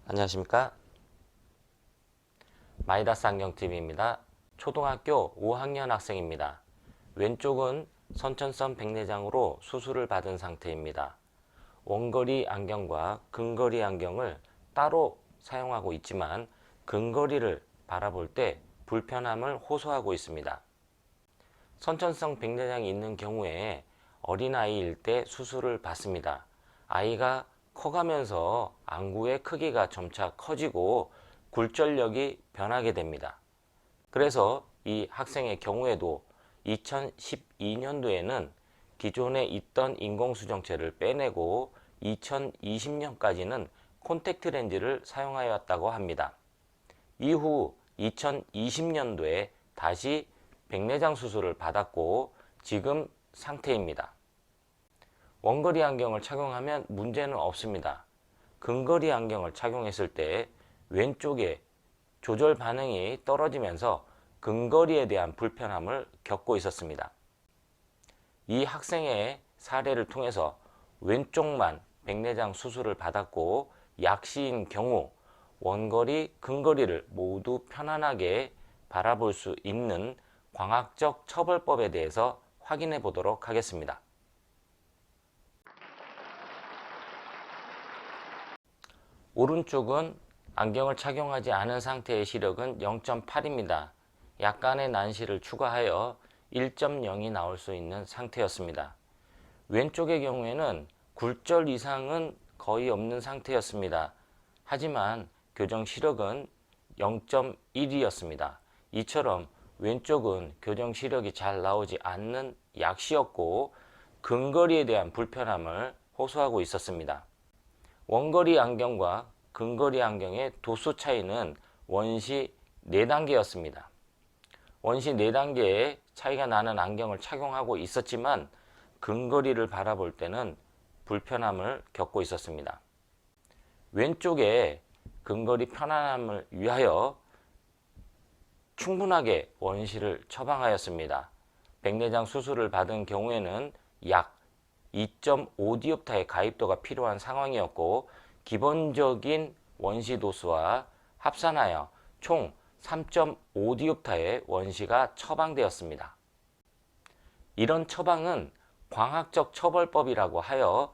안녕하십니까. 마이다스 안경TV입니다. 초등학교 5학년 학생입니다. 왼쪽은 선천성 백내장으로 수술을 받은 상태입니다. 원거리 안경과 근거리 안경을 따로 사용하고 있지만 근거리를 바라볼 때 불편함을 호소하고 있습니다. 선천성 백내장이 있는 경우에 어린아이일 때 수술을 받습니다. 아이가 커가면서 안구의 크기가 점차 커지고 굴절력이 변하게 됩니다. 그래서 이 학생의 경우에도 2012년도에는 기존에 있던 인공수정체를 빼내고 2020년까지는 콘택트 렌즈를 사용하여 왔다고 합니다. 이후 2020년도에 다시 백내장 수술을 받았고 지금 상태입니다. 원거리 안경을 착용하면 문제는 없습니다. 근거리 안경을 착용했을 때 왼쪽에 조절 반응이 떨어지면서 근거리에 대한 불편함을 겪고 있었습니다. 이 학생의 사례를 통해서 왼쪽만 백내장 수술을 받았고 약시인 경우 원거리, 근거리를 모두 편안하게 바라볼 수 있는 광학적 처벌법에 대해서 확인해 보도록 하겠습니다. 오른쪽은 안경을 착용하지 않은 상태의 시력은 0.8입니다. 약간의 난시를 추가하여 1.0이 나올 수 있는 상태였습니다. 왼쪽의 경우에는 굴절 이상은 거의 없는 상태였습니다. 하지만 교정 시력은 0.1이었습니다. 이처럼 왼쪽은 교정 시력이 잘 나오지 않는 약시였고 근거리에 대한 불편함을 호소하고 있었습니다. 원거리 안경과 근거리 안경의 도수 차이는 원시 4단계였습니다. 원시 4단계의 차이가 나는 안경을 착용하고 있었지만 근거리를 바라볼 때는 불편함을 겪고 있었습니다. 왼쪽에 근거리 편안함을 위하여 충분하게 원시를 처방하였습니다. 백내장 수술을 받은 경우에는 약 2.5디옵터의 가입도가 필요한 상황이었고 기본적인 원시 도수와 합산하여 총 3.5디옵터의 원시가 처방되었습니다. 이런 처방은 광학적 처벌법이라고 하여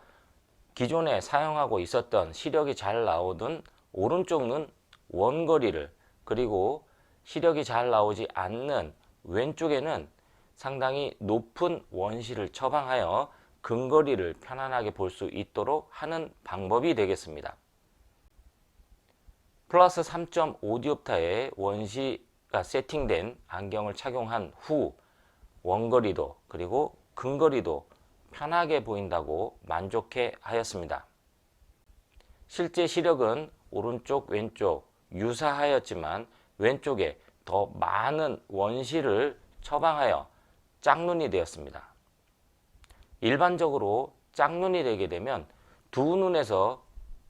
기존에 사용하고 있었던 시력이 잘 나오던 오른쪽은 원거리를, 그리고 시력이 잘 나오지 않는 왼쪽에는 상당히 높은 원시를 처방하여 근거리를 편안하게 볼 수 있도록 하는 방법이 되겠습니다. 플러스 3.5디옵터의 원시가 세팅된 안경을 착용한 후 원거리도 그리고 근거리도 편하게 보인다고 만족해 하였습니다. 실제 시력은 오른쪽 왼쪽 유사하였지만 왼쪽에 더 많은 원시를 처방하여 짝눈이 되었습니다. 일반적으로 짝눈이 되게 되면 두 눈에서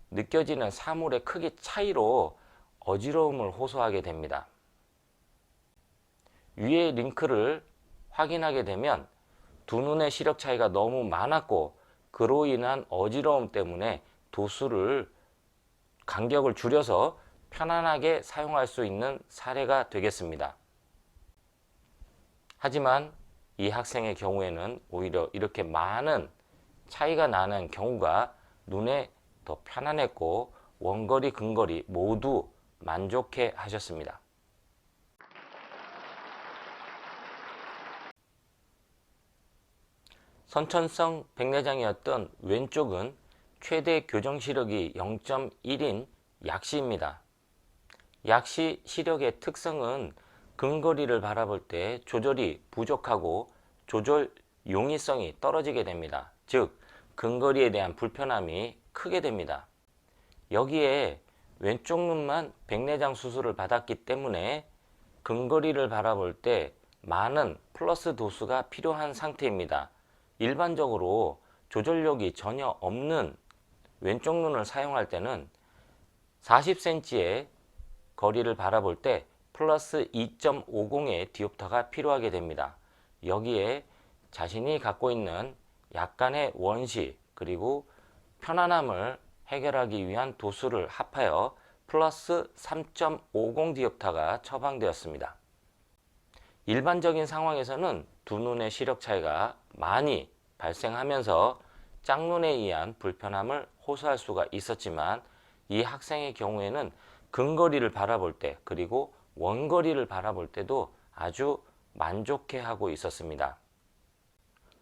느껴지는 사물의 크기 차이로 어지러움을 호소하게 됩니다. 위의 링크를 확인하게 되면 두 눈의 시력 차이가 너무 많았고 그로 인한 어지러움 때문에 도수를 간격을 줄여서 편안하게 사용할 수 있는 사례가 되겠습니다. 하지만 이 학생의 경우에는 오히려 이렇게 많은 차이가 나는 경우가 눈에 더 편안했고 원거리, 근거리 모두 만족해 하셨습니다. 선천성 백내장이었던 왼쪽은 최대 교정 시력이 0.1인 약시입니다. 약시 시력의 특성은 근거리를 바라볼 때 조절이 부족하고 조절 용이성이 떨어지게 됩니다. 즉 근거리에 대한 불편함이 크게 됩니다. 여기에 왼쪽 눈만 백내장 수술을 받았기 때문에 근거리를 바라볼 때 많은 플러스 도수가 필요한 상태입니다. 일반적으로 조절력이 전혀 없는 왼쪽 눈을 사용할 때는 40cm의 거리를 바라볼 때 플러스 2.50의 디옵터가 필요하게 됩니다. 여기에 자신이 갖고 있는 약간의 원시 그리고 편안함을 해결하기 위한 도수를 합하여 플러스 3.50 디옵터가 처방되었습니다. 일반적인 상황에서는 두 눈의 시력 차이가 많이 발생하면서 짝눈에 의한 불편함을 호소할 수가 있었지만 이 학생의 경우에는 근거리를 바라볼 때 그리고 원거리를 바라볼 때도 아주 만족해하고 있었습니다.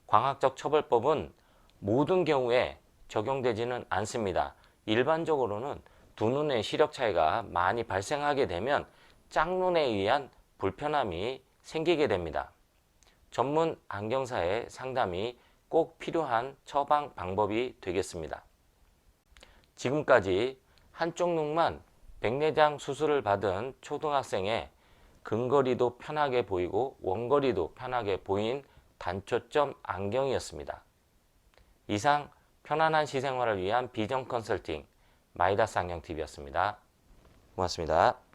광학적 처벌법은 모든 경우에 적용되지는 않습니다. 일반적으로는 두 눈의 시력 차이가 많이 발생하게 되면 짝눈에 의한 불편함이 생기게 됩니다. 전문 안경사의 상담이 꼭 필요한 처방 방법이 되겠습니다. 지금까지 한쪽 눈만 백내장 수술을 받은 초등학생의 근거리도 편하게 보이고 원거리도 편하게 보인 단초점 안경이었습니다. 이상 편안한 시생활을 위한 비전 컨설팅 마이다스 안경TV였습니다. 고맙습니다.